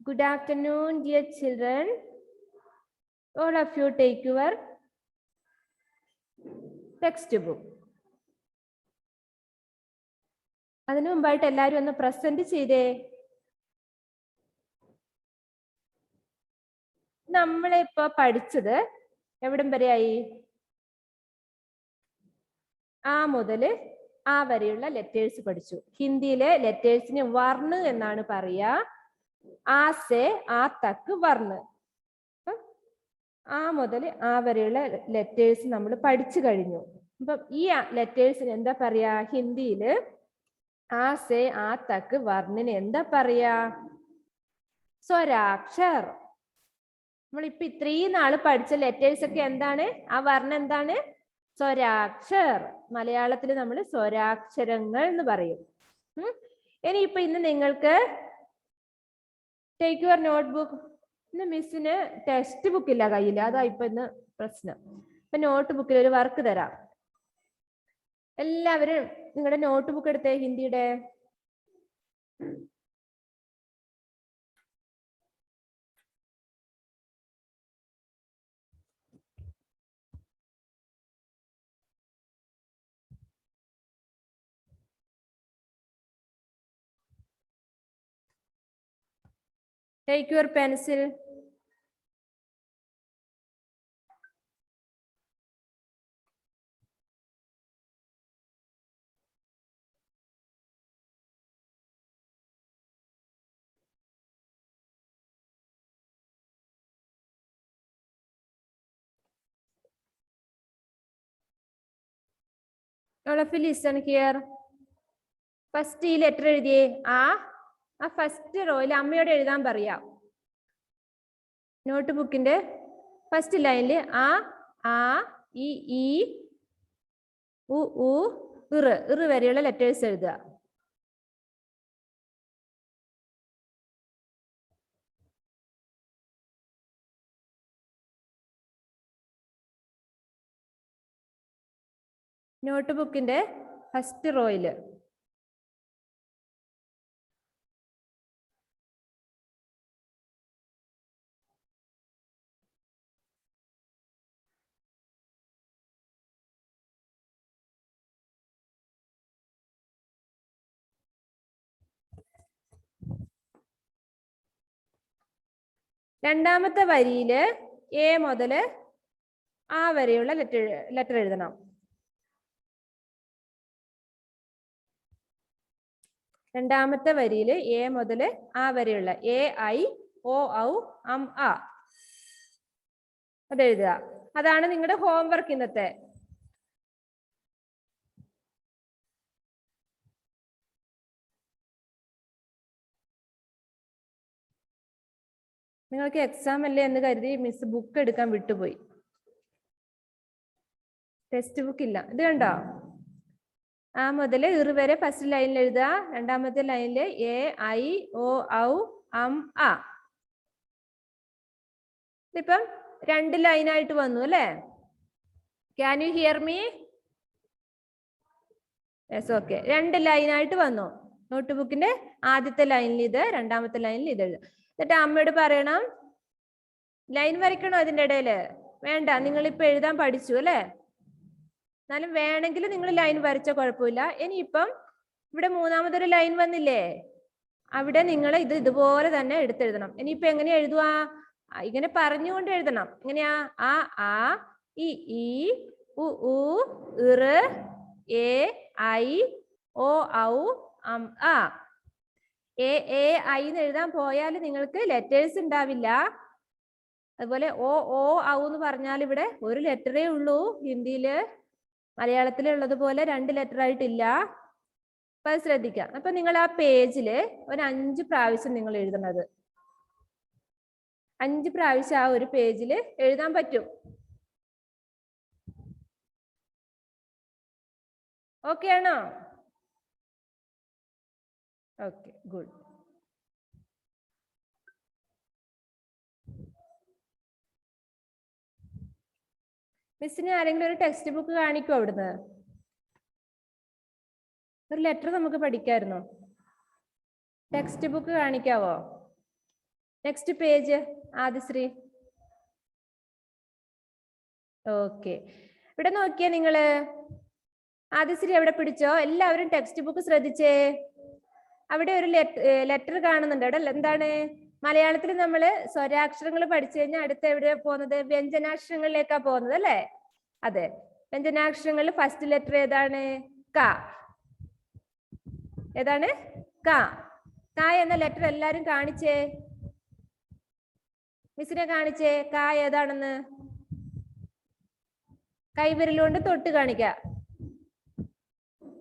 Good afternoon, dear children. All of you take your textbook. അതിനു മുമ്പായിട്ട് എല്ലാവരും ഒന്ന് പ്രസന്റ് ചെയ്തേ. നമ്മളിപ്പോ പഠിച്ചത് എവിടം വരെയായി? ആ മുതൽ ആ വരെയുള്ള ലെറ്റേഴ്സ് പഠിച്ചു. ഹിന്ദിയിലെ ലെറ്റേഴ്സിന് വർണ്ണ് എന്നാണ് പറയാ. ആ സെ ആ തക്ക് വർണ്ണ്. ആ മുതൽ ആ വരെയുള്ള ലെറ്റേഴ്സ് നമ്മൾ പഠിച്ചു കഴിഞ്ഞു. അപ്പം ഈ ലെറ്റേഴ്സിന് എന്താ പറയാ ഹിന്ദിയില്? ആ സെ ആ തക്ക് വർണ്ണിന് എന്താ പറയാ? സ്വരാക്ഷർ. നമ്മളിപ്പോ ഇത്രയും നാള് പഠിച്ച ലെറ്റേഴ്സ് ഒക്കെ എന്താണ്? ആ വർണ്ണം എന്താണ്? സ്വരാക്ഷർ. മലയാളത്തിൽ നമ്മൾ സ്വരാക്ഷരങ്ങൾ എന്ന് പറയും. ഇനിയിപ്പോ ഇന്ന് നിങ്ങൾക്ക് ടേക്ക് യുവർ നോട്ട്ബുക്ക്. ഇന്ന് മിസ്സിന് ടെക്സ്റ്റ് ബുക്ക് ഇല്ല കയ്യിൽ, അതാ ഇപ്പൊ ഇന്ന് പ്രശ്നം. ഇപ്പൊ നോട്ട് ബുക്കിൽ ഒരു വർക്ക് തരാം. എല്ലാവരും നിങ്ങളുടെ നോട്ട് ബുക്ക് എടുത്തേ. ഹിന്ദിയുടെ take your pencil. All of you listen here. First ഈ ലെറ്റർ എഴുതിയേ. ആ ഫസ്റ്റ് റോയിൽ അമ്മയോട് എഴുതാൻ പറയാം. നോട്ട് ബുക്കിന്റെ ഫസ്റ്റ് ലൈനിൽ ആ ഈ ഉ ഇറ് വരെയുള്ള ലെറ്റേഴ്സ് എഴുതുക. നോട്ട് ബുക്കിന്റെ ഫസ്റ്റ് റോയില് രണ്ടാമത്തെ വരിയില് എ മുതൽ ആ വരെയുള്ള ലെറ്റർ എഴുതണം. രണ്ടാമത്തെ വരിയിൽ എ മുതൽ ആ വരെയുള്ള എ ഐ ഒ ഔ അം ആ അതെഴുതുക. അതാണ് നിങ്ങളുടെ ഹോംവർക്ക് ഇന്നത്തെ. നിങ്ങൾക്ക് എക്സാം അല്ലേ എന്ന് കരുതി മിസ് ബുക്ക് എടുക്കാൻ വിട്ടുപോയി. ടെക്സ്റ്റ് ബുക്ക് ഇല്ല. ഇത് കണ്ടോ? ആ മുതൽ ഇറ് വരെ ഫസ്റ്റ് ലൈനിൽ എഴുതുക. രണ്ടാമത്തെ ലൈനിൽ എ ഐ ഒ ഔ അം ആ. ഇതിപ്പം 2 ലൈനായിട്ട് വന്നു അല്ലേ? Can you here me? Yes, okay. 2 ലൈനായിട്ട് വന്നു. നോട്ട് ബുക്കിന്റെ ആദ്യത്തെ ലൈനിൽ ഇത്, രണ്ടാമത്തെ ലൈനിൽ ഇത് എഴുതുക. എന്നിട്ട് അമ്മയോട് പറയണം. ലൈൻ വരയ്ക്കണോ അതിൻ്റെ ഇടയില്? വേണ്ട, നിങ്ങളിപ്പോ എഴുതാൻ പഠിച്ചു അല്ലേ? എന്നാലും വേണമെങ്കിൽ നിങ്ങൾ ലൈൻ വരച്ച കുഴപ്പമില്ല. ഇനിയിപ്പം ഇവിടെ മൂന്നാമതൊരു ലൈൻ വന്നില്ലേ? അവിടെ നിങ്ങൾ ഇതുപോലെ തന്നെ എടുത്തെഴുതണം. ഇനിയിപ്പോ എങ്ങനെയാ എഴുതുക? ഇങ്ങനെ പറഞ്ഞുകൊണ്ട് എഴുതണം. എങ്ങനെയാ? ആ ഈ ഉ ഇറ് എ ഐ ഒ ഔ അം ആ. എ ഐ എന്ന് എഴുതാൻ പോയാൽ നിങ്ങൾക്ക് ലെറ്റേഴ്സ് ഉണ്ടാവില്ല. അതുപോലെ ഓ ഔ എന്ന് പറഞ്ഞാൽ ഇവിടെ ഒരു ലെറ്ററേ ഉള്ളൂ. ഹിന്ദിയില് മലയാളത്തിലുള്ളതുപോലെ 2 ലെറ്റർ ആയിട്ടില്ല. അപ്പൊ അത് ശ്രദ്ധിക്കാം. അപ്പൊ നിങ്ങൾ ആ പേജില് ഒരു 5 പ്രാവശ്യം നിങ്ങൾ എഴുതണത്. 5 പ്രാവശ്യം ആ ഒരു പേജിൽ എഴുതാൻ പറ്റും. ഓക്കെ ആണോ? Okay, good. മിസ്സിന് ആരെങ്കിലും ഒരു ടെക്സ്റ്റ് ബുക്ക് കാണിക്കോ അവിടുന്ന്? ഒരു ലെറ്റർ നമുക്ക് പഠിക്കായിരുന്നു. ടെക്സ്റ്റ് ബുക്ക് കാണിക്കാവോ? Next page Adishree. ഓക്കെ, ഇവിടെ നോക്കിയേ നിങ്ങള്. ആദിശ്രീ എവിടെ പിടിച്ചോ? എല്ലാവരും ടെക്സ്റ്റ് ബുക്ക് ശ്രദ്ധിച്ചേ. അവിടെ ഒരു ലെറ്റർ കാണുന്നുണ്ട്. അവിടെ എന്താണ്? മലയാളത്തിൽ നമ്മൾ സ്വരാക്ഷരങ്ങൾ പഠിച്ചു കഴിഞ്ഞാൽ അടുത്ത് എവിടെയാ പോകുന്നത്? വ്യഞ്ജനാക്ഷരങ്ങളിലേക്കാ പോകുന്നത് അല്ലേ? അതെ, വ്യഞ്ജനാക്ഷരങ്ങളിൽ ഫസ്റ്റ് ലെറ്റർ ഏതാണ്? ക. ഏതാണ്? ക. ക എന്ന ലെറ്റർ എല്ലാരും കാണിച്ചേ. മിസ്സിനെ കാണിച്ചേ ക ഏതാണെന്ന്. കൈവിരലുകൊണ്ട് തൊട്ട് കാണിക്ക.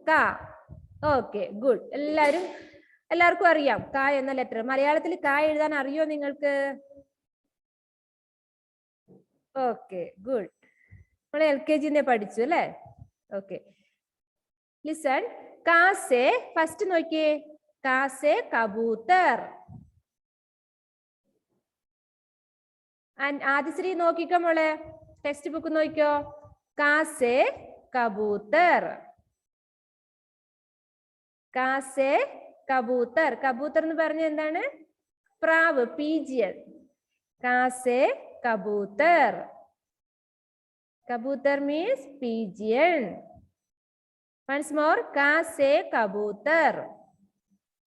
ക. Okay, good. എല്ലാവർക്കും അറിയാം ക എന്ന ലെറ്റർ. മലയാളത്തിൽ ക എഴുതാൻ അറിയോ നിങ്ങൾക്ക്? Okay, good. നമ്മൾ LKG പഠിച്ചു അല്ലേ? Okay, listen. ക സേ ഫസ്റ്റ് നോക്കിയേ. ക സേ കബൂത്തർ. ആദിശ്രീ നോക്കിക്കോ മോളെ, ടെക്സ്റ്റ് ബുക്ക് നോക്കിക്കോ. ക സേ കബൂത്തർ. ക സേ കബൂത്തർ. കബൂത്തർ എന്ന് പറഞ്ഞ എന്താണ്? പ്രാവ്, പീജിയൻ. ക സേ കബൂത്തർ. കബൂത്തർ means pigeon. Once more, ka se kabootar.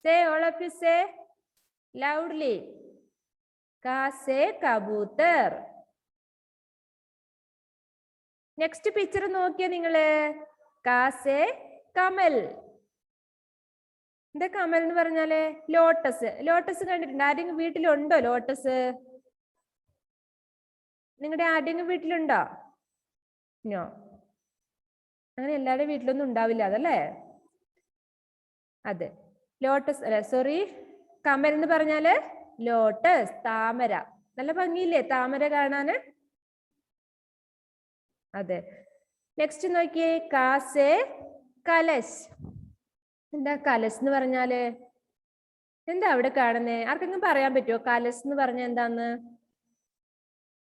Say, all of you say loudly. Ka se kabootar. Next picture നോക്കിയേ നിങ്ങള്. ka se kamal. എന്താ കമൽ എന്ന് പറഞ്ഞാല്? ലോട്ടസ്. ലോട്ടസ് കണ്ടിട്ടുണ്ട്? ആരെങ്കിലും വീട്ടിലുണ്ടോ ലോട്ടസ്? നിങ്ങളുടെ ആരുടെയെങ്കിലും വീട്ടിലുണ്ടോ? നോ, അങ്ങനെ എല്ലാവരുടെ വീട്ടിലൊന്നും ഉണ്ടാവില്ല അതല്ലേ? അതെ, ലോട്ടസ് അല്ലെ, സോറി, കമൽ എന്ന് പറഞ്ഞാല് ലോട്ടസ്, താമര. നല്ല ഭംഗിയില്ലേ താമര കാണാന്? അതെ. നെക്സ്റ്റ് നോക്കിയേ. കാ സേ കലശ്. എന്താ കലശ് എന്ന് പറഞ്ഞാല്? എന്താ അവിടെ കാണുന്നേ? ആർക്കെങ്കിലും പറയാൻ പറ്റുമോ കലശ് എന്ന് പറഞ്ഞ എന്താന്ന്?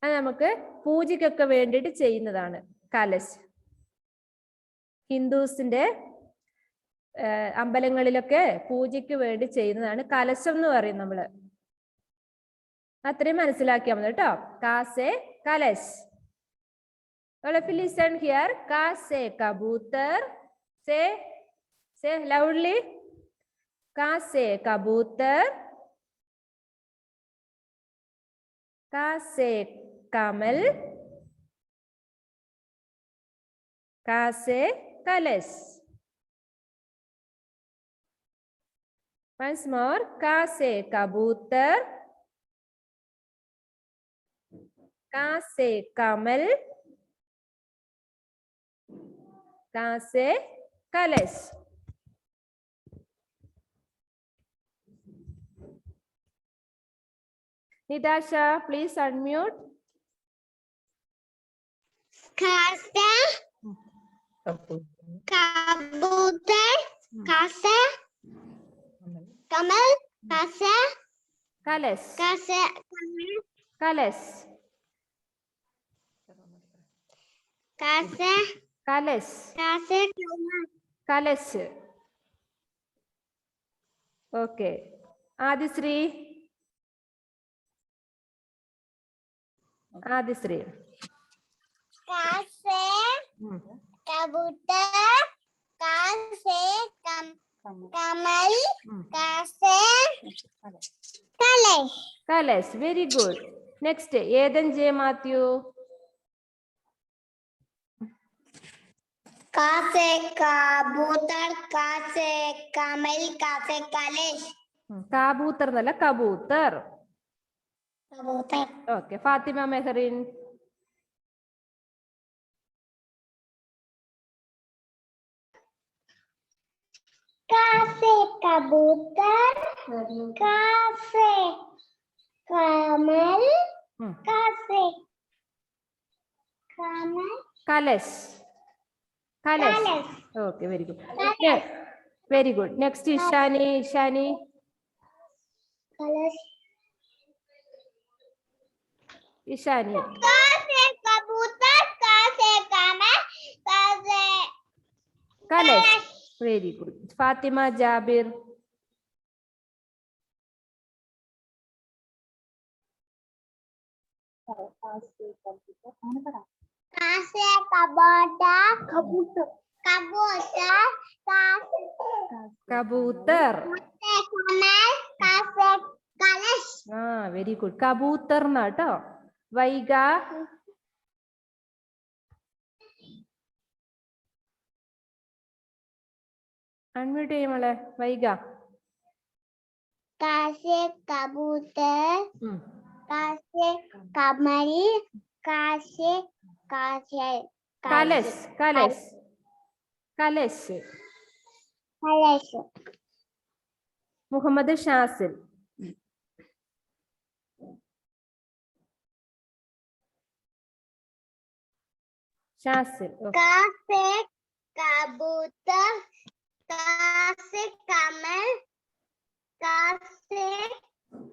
അത് നമുക്ക് പൂജയ്ക്കൊക്കെ വേണ്ടിയിട്ട് ചെയ്യുന്നതാണ് കലശ്. ഹിന്ദുസിന്റെ അമ്പലങ്ങളിലൊക്കെ പൂജയ്ക്ക് വേണ്ടി ചെയ്യുന്നതാണ് കലശം എന്ന് പറയും നമ്മള്. അത്രയും മനസ്സിലാക്കിയാൽ മതി കേട്ടോ. കാസേ Kalash. listen here. കാസേ കബൂത്തർ. say loudly. കാസേ കബൂത്തർ. കാസേ കമൽ. കാസേ കലശ്. Once more. का से कबूतर. का से कमल. का से कलश. Nitasha, please unmute. का से कबूतर. का से कमल. का से कलश. का से कलश. का से कलश. का से कलश. ओके, आदिश्री. आदिश्री. का से कबूतर. का से कमल. का से कलश. कलश. Very good. नेक्स्ट एदन जे माथ्यू. का से कबूतर. का से कमल. का से कलश. काबूतर नल्ला कबूतर. कबूतर. ओके, फातिमा मेहरीन. का से कबूतर. का से कमल. का से कमल. कलश. कलश. कलश. Okay, very good. Very good. Next Ishani. Ishani. कलश. ईशानी. का से कबूतर. का से कमल. का से कलश. Very good. फातिमा जाबिर. का से कबूतर कबूतर कबूतर കബൂത്തർ. कमल का से कलश ആ വെരി ഗുഡ്. കബൂത്തർ എന്നാട്ടോ. വൈഗ അൺമ്യൂട്ട് ചെയ്യുമോളെ. വൈഗ. का से कबूतर का से कमल का से കലശ് കലശ് കലശ്. कलश മുഹമ്മദ് ഷാസിൽ. ഷാസിൽ. का से कबूतर का से कमल का से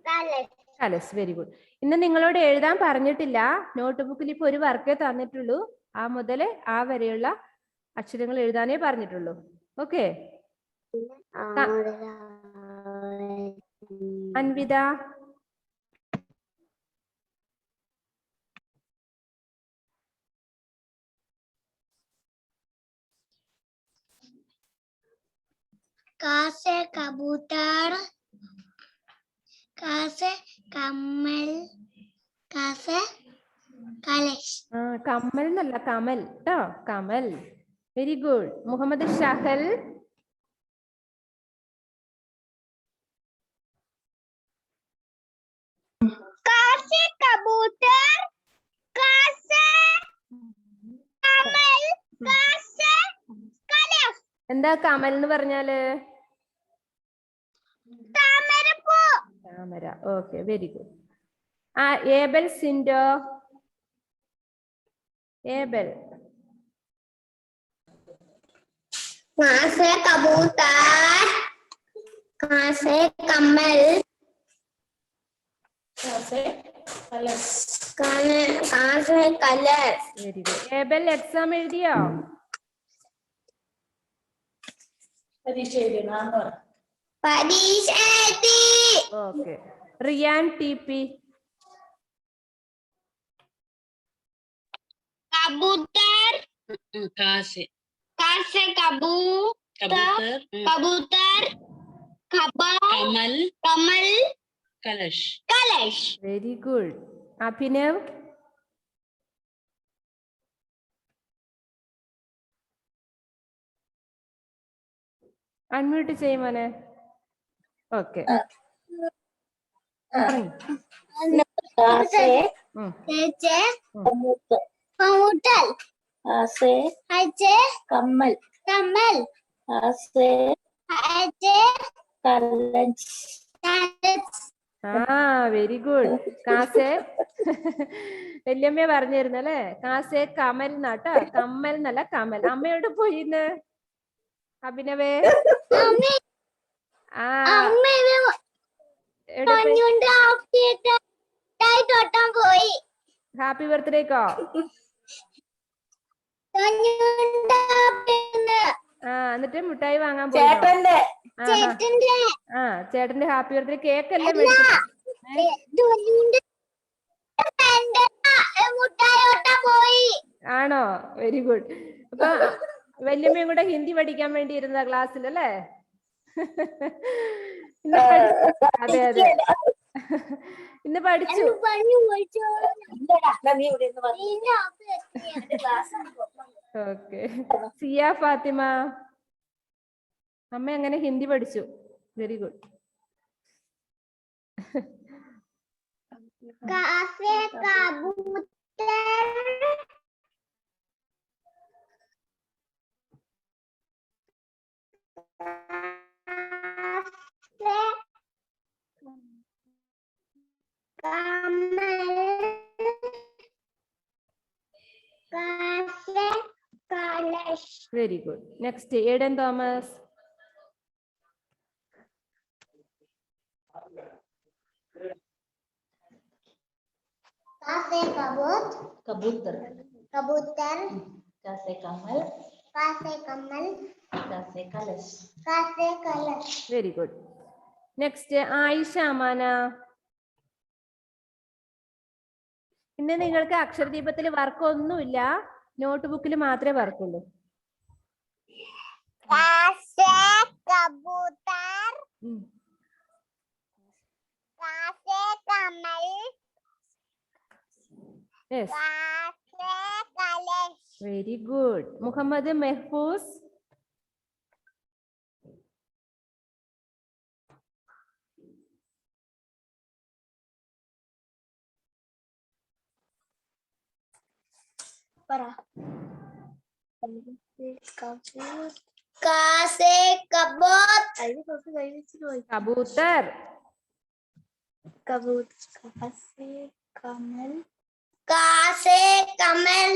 कलश കലശ്. Very good. ഇന്ന് നിങ്ങളോട് എഴുതാൻ പറഞ്ഞിട്ടില്ല. നോട്ട് ബുക്കിൽ ഇപ്പൊ ഒരു വർക്കേ തന്നിട്ടുള്ളൂ. ആ മുതൽ ആ വരെയുള്ള അക്ഷരങ്ങൾ എഴുതാനേ പറഞ്ഞിട്ടുള്ളൂ. ഓക്കെ. അൻവിത. का से कबूतर का से कमल का से कलश ആ കമ്മൽ എന്നല്ല കമൽ ട്ടോ. കമൽ. Very good. മുഹമ്മദ് ഷഹൽ. का से कबूतर का से कमल का से कलश എന്താ കമൽ എന്ന് പറഞ്ഞാല്? താമരപ്പൂ താമര. Okay very good. ആ ഏബൽ സിൻഡോ. ഏബൽ. का से कबूतर का से कमल का से कलश വെരി ഗുഡ്. ഏബൽ എക്സാം എഴുതിയോ? പരീക്ഷ എഴുതി ഓക്കെ. Riyan T P. कबूतर का से कबूतर कबूतर कमल कमल कलश कलश വെരി ഗുഡ്. അഭിനവ്. അൺമ്യൂട്ട് ചെയ്യുമോനെ. ഓക്കെ. कबूतर कमल कमल कलश ആ വെരി ഗുഡ്. കാസെ. വല്യമ്മ പറഞ്ഞിരുന്നു അല്ലേ? കാസെ കമൽ എന്നാട്ടോ. കമ്മൽ എന്നല്ല കമൽ. അമ്മയോട് പോയിന്ന് അഭിനവേ. ആ പോയി ഹാപ്പി ബർത്ത്ഡേക്കോ? ആ എന്നിട്ട് മുട്ടായി വാങ്ങാൻ പോയി. ആ ചേട്ടന്റെ ഹാപ്പി ബർത്ത്ഡേ കേക്ക് അല്ലേ പോയി ആണോ? Very good. അപ്പൊ വല്യമ്മയും കൂടെ ഹിന്ദി പഠിക്കാൻ വേണ്ടി ഇരുന്ന ക്ലാസ്സിൽ അല്ലേ? അതെ അതെ. ഇന്ന് പഠിച്ചു. ഓക്കെ. സിയ ഫാത്തിമ. അമ്മ അങ്ങനെ ഹിന്ദി പഠിച്ചു. Very good. कासे कबूतर कासे कमल कासे कलश very good. Next Aiden Thomas. कासे कबूतर कबूतर कासे कमल कासे कमल कासे कलश कासे कलश very good. Next Ayisha Amana. ഇന്ന് നിങ്ങൾക്ക് അക്ഷരദീപത്തിൽ വർക്ക് ഒന്നുമില്ല, നോട്ട് ബുക്കിൽ മാത്രമേ വർക്കുള്ളൂ. കാസേ കബൂതർ കാസേ കമൽ യെസ്, കാസേ കലശ്. Very good. മുഹമ്മദ് മെഹ്ഫൂസ്. കാസേ കബൂത് കബൂത്തർ. കാസേ കമൽ കാസേ കമൽ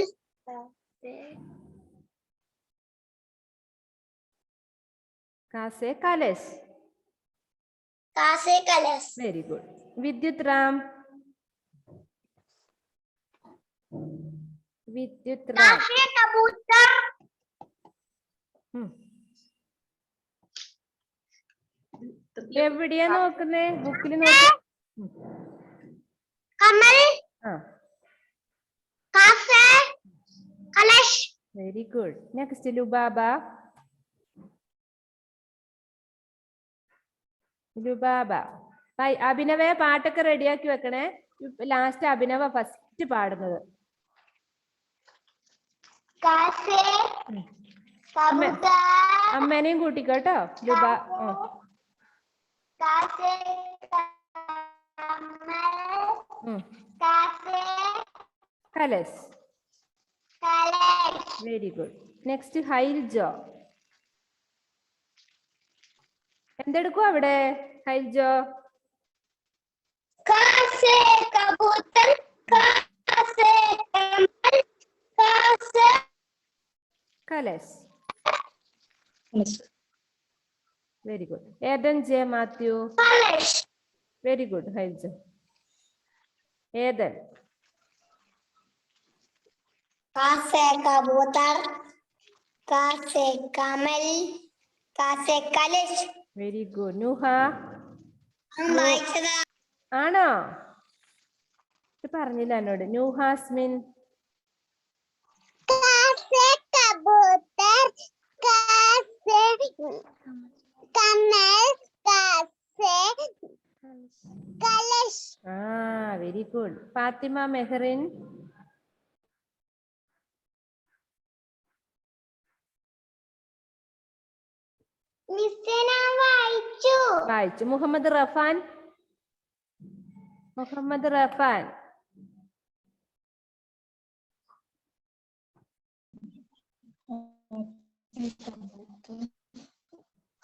കാസേ കലശ്. കാസേ കലശ്. Very good. വിദ്യുത് റാം. വിദ്യുത് റാം. കാസേ കബൂതർ എവിടെയാ നോക്കുന്നേ? ബുക്കിൽ നോക്ക്. കമൽ ആ, കാസേ കലശ്. Very good. Next Lubaba. Lubaba. അഭിനവയെ പാട്ടൊക്കെ റെഡിയാക്കി വെക്കണേ. ലാസ്റ്റ് അഭിനവ ഫസ്റ്റ് പാടുന്നത്. കാസേ കബൂതർ അമ്മേനെയും കൂട്ടിക്കോട്ടോ. ലുബാ. കാസേ കമൽ കാസേ കലശ്. കലശ്. Very good. നെക്സ്റ്റ് ഹൈൽജോ. എന്തെടുക്കും അവിടെ ഹൈൽജോ? കാസേ കബൂതർ കാസേ കമൽ കാസേ കലശ്. Very good. Eden J Mathew. കലശ്. Very good Hailjo. ഏദൻ. കാസേ കബൂതർ കാസേ കമൽ കാസേ കലശ്. Very good. നുഹ. വായിച്ചതാ. ആണോ? ഇത് പറഞ്ഞില്ല എന്നോട്. നുഹാസ്മിൻ. കാസേ കബൂതർ കാസേ കമൽ കാസേ കലശ്. ആ, വെരി ഗുഡ്. ഫാത്തിമ മെഹറിൻ. വായിച്ചു. വായിച്ചു. മുഹമ്മദ് റഫാൻ. മുഹമ്മദ് റഫാൻ.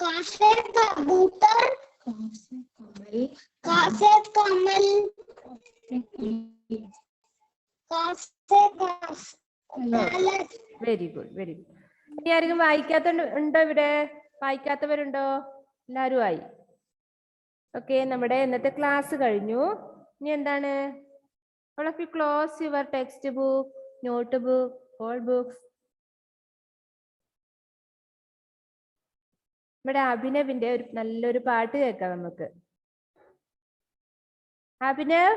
കാസേ കബൂതർ കാസേ കമൽ കാസേ കലശ്. Very good, very good. ഇനി ആരെങ്കിലും വായിക്കാത്ത ഉണ്ടോ ഇവിടെ? വായിക്കാത്തവരുണ്ടോ? എല്ലാവരും ആയി. ഓക്കെ, നമ്മുടെ ഇന്നത്തെ ക്ലാസ് കഴിഞ്ഞു. ഇനി എന്താണ്? all of you close your textbook, notebook, all books. ഇവിടെ അഭിനവിന്റെ ഒരു നല്ലൊരു പാട്ട് കേൾക്കാം നമുക്ക്. Abhinav,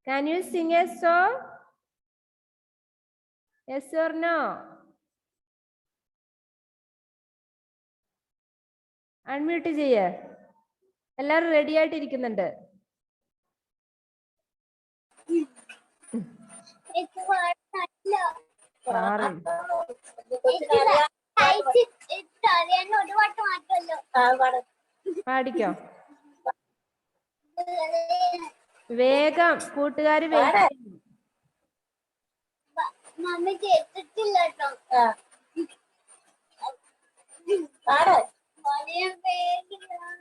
can you sing a song? Yes or no? Unmute ചെയ്യ. എല്ലാരും റെഡി ആയിട്ട് ഇരിക്കുന്നുണ്ട്. പാടിക്കോ വേഗം, കൂട്ടുകാര് മമ്മി കേട്ടിട്ടില്ല കേട്ടോ.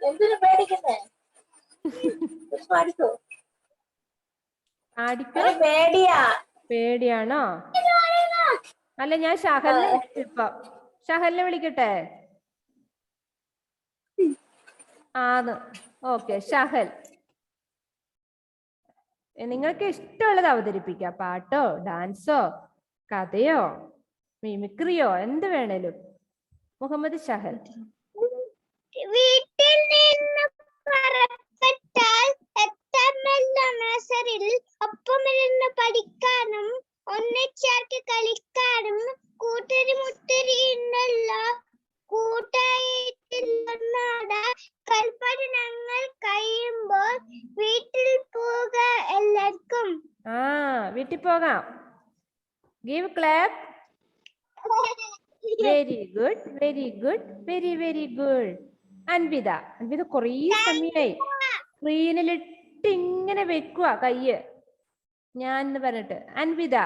എന്തിനു പേടിക്കുന്നേ? പാടിക്കോ. പാടിക്കോ. പേടിയാ? പേടിയാണോ? അല്ല, ഞാൻ ഷഹലിനെ വിളിച്ചിപ്പോ. ഷഹലിനെ വിളിക്കട്ടെ? ആന്ന്. ഓക്കെ, ഷഹൽ, നിങ്ങൾക്ക് ഇഷ്ടമുള്ളത് അവതരിപ്പിക്കാം. പാട്ടോ, ഡാൻസോ, കഥയോ, മിമിക്രിയോ, എന്ത് വേണേലും. മുഹമ്മദ് ഷഹൽ. വീട്ടിൽ നിന്ന് പുറപ്പെട്ടാൽ എത്തമെല്ല നഴ്സറിയിൽ ഒപ്പമിരുന്ന് കഴിയുമ്പോൾ വീട്ടിൽ പോക എല്ലാവർക്കും. വീട്ടിൽ പോകാം. Give clap. Very good, very good, very very good. Anvitha കുറേ സമയമായി സ്ക്രീനിലിട്ട് ഇങ്ങനെ വെക്കുക കയ്യ് ഞാൻ എന്ന് പറഞ്ഞിട്ട്. അൻവിത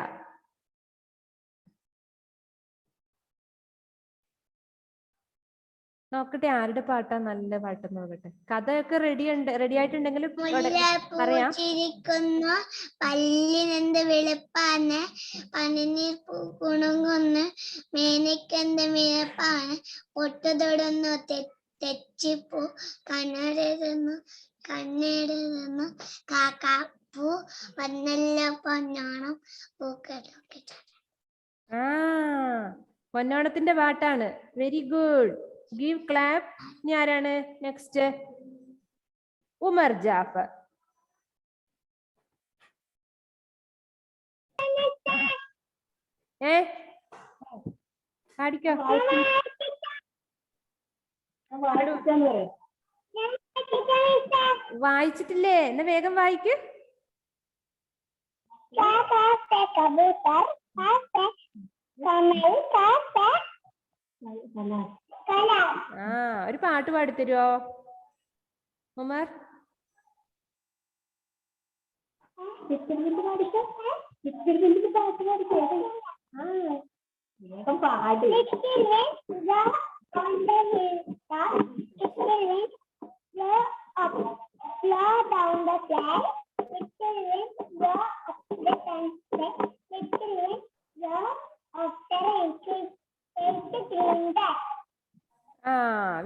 നോക്കട്ടെ ആരുടെ പാട്ടാ നല്ല പാട്ടെന്ന് നോക്കട്ടെ. കഥയൊക്കെ റെഡി ആയിട്ടുണ്ടെങ്കിൽ പറയാം. പല്ലിനെന്ത് വെളുപ്പാണ്, പനിനീർ കുണുങ്ങുന്നു, മേനക്കെന്ത് മിഴപ്പാണ്, പൊട്ടുതൊടുന്നു തെച്ചിപ്പൂ, കണ്ണെടുന്നു കാക്കാപ്പൂ, വന്നല്ല പൊന്നോണം പൂക്കളൊക്കെ. പൊന്നോണത്തിന്റെ പാട്ടാണ്. Very good, give clap. ഇനി ആരാണ് നെക്സ്റ്റ്? ഉമർ ജാഫർ. പാടിക്കോ. വായിച്ചിട്ടില്ലേ? എന്നാ വേഗം വായിക്ക്. ഒരു പാട്ട് പാടിത്തരുവോ Umar?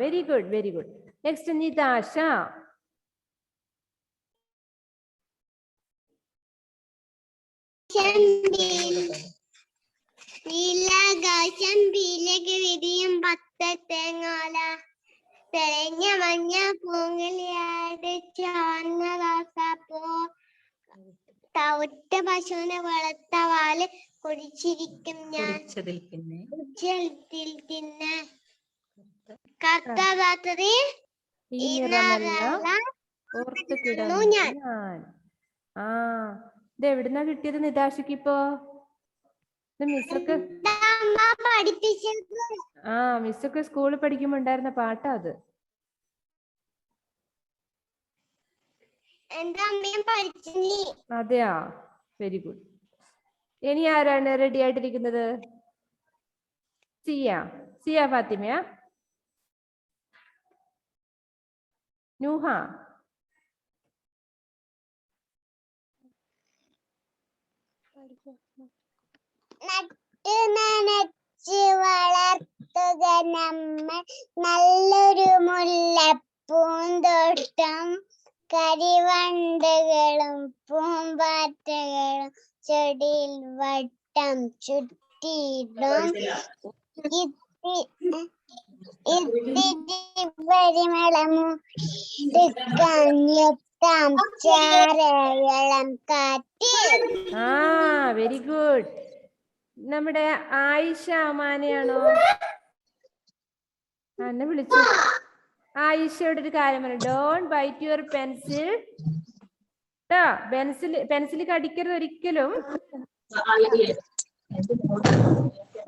Very good, very good. Next Nitasha. നീലാകാശം പീലകിരിയും പത്തത്തേങ്ങോല, തെളിഞ്ഞ മഞ്ഞ പൂങ്കളിയാട് ചാർന്ന റോസാപ്പൂ, തവിട്ട പശുവിനെ വളർത്ത വാല് കുടിച്ചിരിക്കും ഞാൻ, പിന്നെ കത്ത രാത്രി ഞാൻ. ഇത് എവിടുന്നാ കിട്ടിയത് നിതാശക്ക് ഇപ്പോ? മിസ്സൊക്കെ മിസ്സൊക്കെ സ്കൂളിൽ പഠിക്കുമ്പോ ഉണ്ടായിരുന്ന പാട്ടാ അത്. അതെയാ, വെരി ഗുഡ്. ഇനി ആരാണ് റെഡി ആയിട്ടിരിക്കുന്നത്? സിയ ഫാത്തിമയാ? നൂഹ? നട്ട് നനച്ച് വളർത്തുക നമ്മൾ നല്ലൊരു മുല്ലപ്പൂന്തോട്ടം, കരിവണ്ടകളും പൂമ്പാറ്റകളും ചെടിയിൽ വട്ടം ചുറ്റിയിടും, പരിമളമും ചാരയളം കാറ്റ്. Very good. നമ്മുടെ ആയിഷ അമാനയാണോ? എന്നെ വിളിച്ചു. ആയിഷയോട് ഒരു കാര്യം പറഞ്ഞു. Don't bite your pencil. Pencil കടിക്കരുത് ഒരിക്കലും.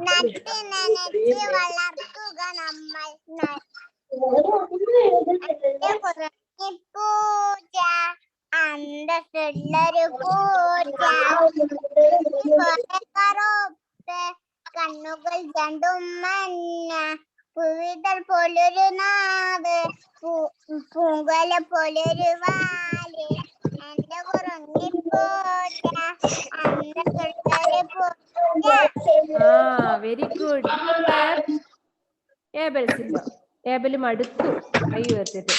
നട്ട് നനച്ച് വളർത്തുക നമ്മൾ പൂജ, അന്തസ്സുള്ളൊരു പൂജ, കണ്ണുകൾ രണ്ടും മഞ്ഞ, പുവിതൾ പോലൊരു നാവ്, പൂങ്കല പോലൊരു വാല്, എന്റെ കുറങ്ങി പൂജ, അന്തസ്സുള്ളൊരു പൂജ. Very good. ഏബൽ മടുത്തു കൈ ഉയർത്തിട്ട്.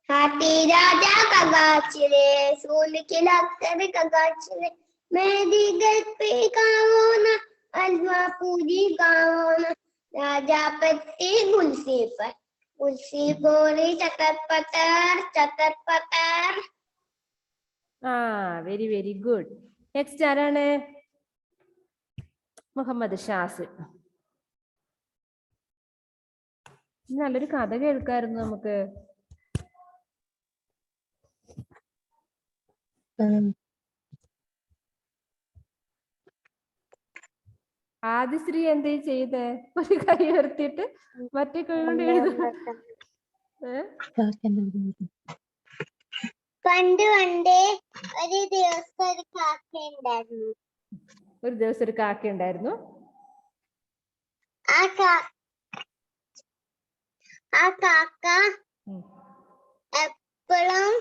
हाथी राजा का गाछिले, सूल खिलाकर का गाछिले, मेहंदी गल पे गाओ ना, हलवा पूरी गाओ ना, राजा पत्ती गुलसी पर, गुलसी बोली चकर पतर, ആ വെരി വെരി ഗുഡ്. നെക്സ്റ്റ് ആരാണ്? മുഹമ്മദ് ഷാസിൽ. നല്ലൊരു കഥ കേൾക്കായിരുന്നു നമുക്ക്. ആദിശ്രീ എന്തേ ചെയ്തേ? ഒരു കൈ ഉയർത്തിയിട്ട് മറ്റേ കൈ കൊണ്ട് എഴുതും. പണ്ട് പണ്ട് ഒരു ദിവസം ഒരു കാക്ക ഉണ്ടായിരുന്നു. ഒരു ദിവസം ഒരു കാക്ക ഉണ്ടായിരുന്നു. ആ കാക്ക എപ്പോഴും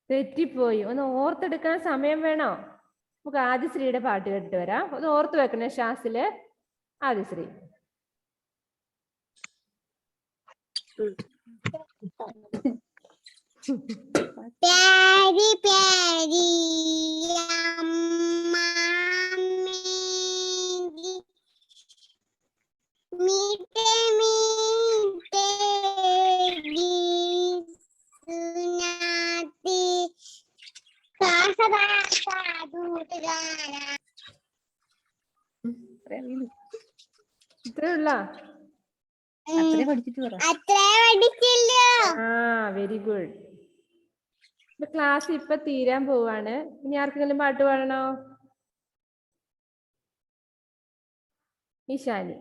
തെറ്റിപ്പോയി. ഒന്ന് ഓർത്തെടുക്കാൻ സമയം വേണോ? നമുക്ക് ആദിശ്രീയുടെ പാട്ട് കേട്ടിട്ട് വരാം. ഒന്ന് ഓർത്ത് വെക്കണേ ഷാസില്. ആദിശ്രീ. പ്യാരി പ്യാരി मीठे मीठे गीत सुनाती ഇത്രേ ഉള്ള ആ വെരി ഗുഡ്. ക്ലാസ് ഇപ്പൊ തീരാൻ പോവാണ്. ഇനി ആർക്കെങ്കിലും പാട്ട് പാടണോ? ഈശാനി.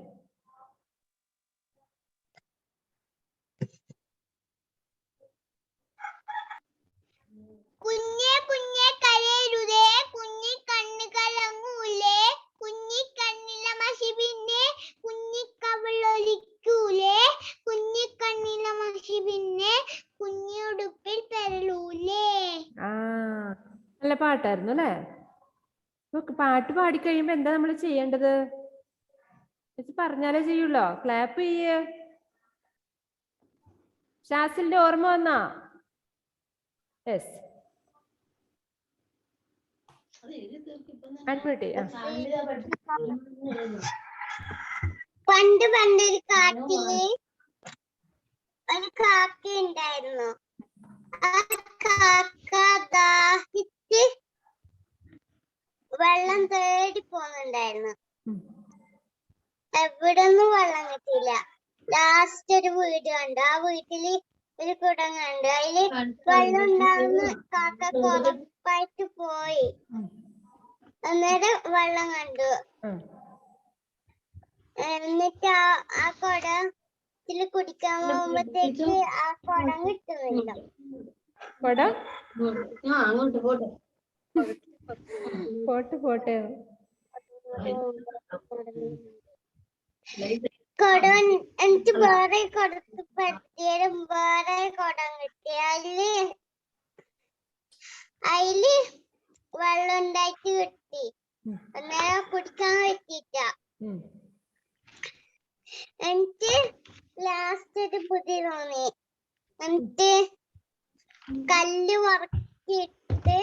കുഞ്ഞെ കുഞ്ഞെ കരയരുതേ, കുഞ്ഞി കണ്ണുകളങ്ങൂലേ, കുഞ്ഞി കണ്ണില മഷിപിന്നെ കുഞ്ഞിക്കവളൊലിക്കൂലേ, കുഞ്ഞി കണ്ണില മഷിപിന്നെ കുഞ്ഞുടുപ്പിൽ പെരളൂലേ. ആ നല്ല പാട്ടായിരുന്നു അല്ലേ? പാട്ട് പാടിക്കഴിയുമ്പോ എന്താ നമ്മൾ ചെയ്യേണ്ടത്? പറഞ്ഞാലേ ചെയ്യുള്ളോ? ക്ലാപ്പ് ചെയ്യേ. ഷാസിലിന്റെ ഓർമ്മ വന്നാ? യെസ്. പണ്ട് പണ്ടൊരു കാട്ടില് ഒരു കാക്ക ഉണ്ടായിരുന്നു. ആ കാക്ക ദാഹിച്ച് വെള്ളം തേടി പോകുന്നുണ്ടായിരുന്നു. എവിടൊന്നും വെള്ളം കിട്ടിയില്ല. ലാസ്റ്റ് ഒരു വീട് കണ്ടു. ആ വീട്ടില് ഒരു കുടം കണ്ടു. അതില് വെള്ളം ഉണ്ടാവുന്ന കാക്ക കൊറപ്പായിട്ട് പോയി. അന്നേരം വെള്ളം കണ്ടു. എന്നിട്ട് ആ കുടത്തില് കുടിക്കാൻ പോകുമ്പോഴത്തേക്ക് ആ കുടം കിട്ടുന്നില്ല. പോട്ടെ കുടം എനിക്ക് വേറെ കുടത്ത് പറ്റിയാലും വേറെ കുടം കിട്ടി. അതില് വെള്ളം ഉണ്ടായിട്ട് കിട്ടി. അന്നേരം കുടിക്കാൻ പറ്റിയില്ല. എനിക്ക് ലാസ്റ്റ് ഒരു ബുദ്ധി തോന്നി. എന്നിട്ട് കല്ല് വറക്കിയിട്ട്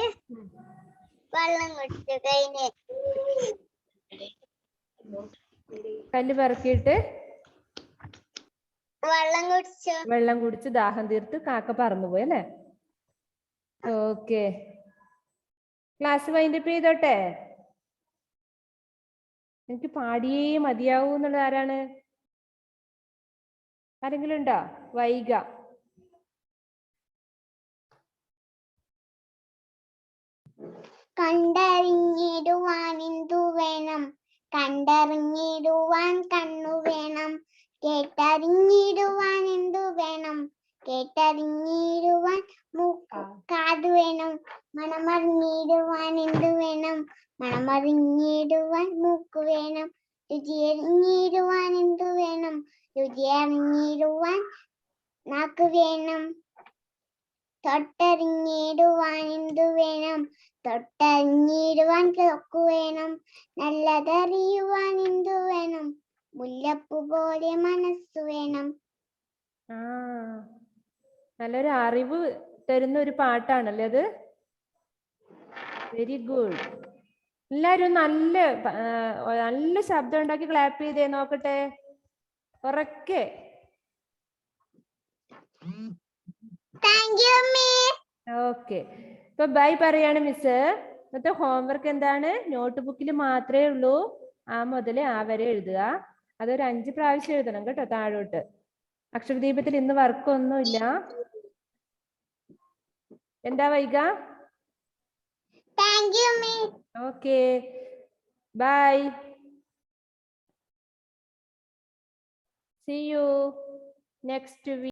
വെള്ളം കുടിച്ചു. കഴിഞ്ഞ് കല്ല് പറക്കിയിട്ട് വെള്ളം കുടിച്ച് ദാഹം തീർത്ത് കാക്ക പറന്നുപോയി അല്ലേ? ഓക്കെ, ക്ലാസ് വൈൻഡപ്പ് ചെയ്തോട്ടെ. എനിക്ക് പാടിയേ മതിയാവൂ എന്നുള്ളത് ആരാണ്? ആരെങ്കിലും ഉണ്ടോ? വൈക. കണ്ടറിഞ്ഞിടുവാൻ എന്തു വേണം, കണ്ടറിഞ്ഞിടുവാൻ കണ്ണു വേണം, കേട്ടറിഞ്ഞിടുവാൻ എന്തു വേണം, കേട്ടറിഞ്ഞിടുവാൻ കാത് വേണം, മണമറിഞ്ഞിടുവാൻ എന്തു വേണം, മണമറിഞ്ഞിടുവാൻ മൂക്ക് വേണം, രുചിയറിഞ്ഞിടുവാൻ എന്തു വേണം, രുചിയറിഞ്ഞിടുവാൻ നാക്ക് വേണം, തൊട്ടറിഞ്ഞിടുവാൻ എന്തു വേണം, തൊട്ടറിഞ്ഞിടുവാൻ തൊക്കു വേണം, നല്ലതറിയുവാൻ എന്തു വേണം, മുല്ലപ്പൂ പോലെ മനസ്സു വേണം. നല്ലൊരു അറിവ് തരുന്ന ഒരു പാട്ടാണല്ലേ അത്? Very good. എല്ലാരും നല്ല ശബ്ദം ഉണ്ടാക്കി ക്ലാപ്പ് ചെയ്തേ നോക്കട്ടെ. ഉറക്കെ. Thank you miss. ഓക്കെ, ഇപ്പൊ ബൈ പറയാണ് മിസ്. ഇന്നത്തെ ഹോംവർക്ക് എന്താണ്? നോട്ട് ബുക്കിൽ മാത്രമേ ഉള്ളൂ ആ മുതൽ ആ വരെ എഴുതുക. അതൊരു 5 പ്രാവശ്യം എഴുതണം കേട്ടോ താഴോട്ട്. അക്ഷരദീപത്തിൽ ഇന്ന് വർക്കൊന്നുമില്ല. എന്താ വൈക? Thank you miss. Okay, bye. See you next week.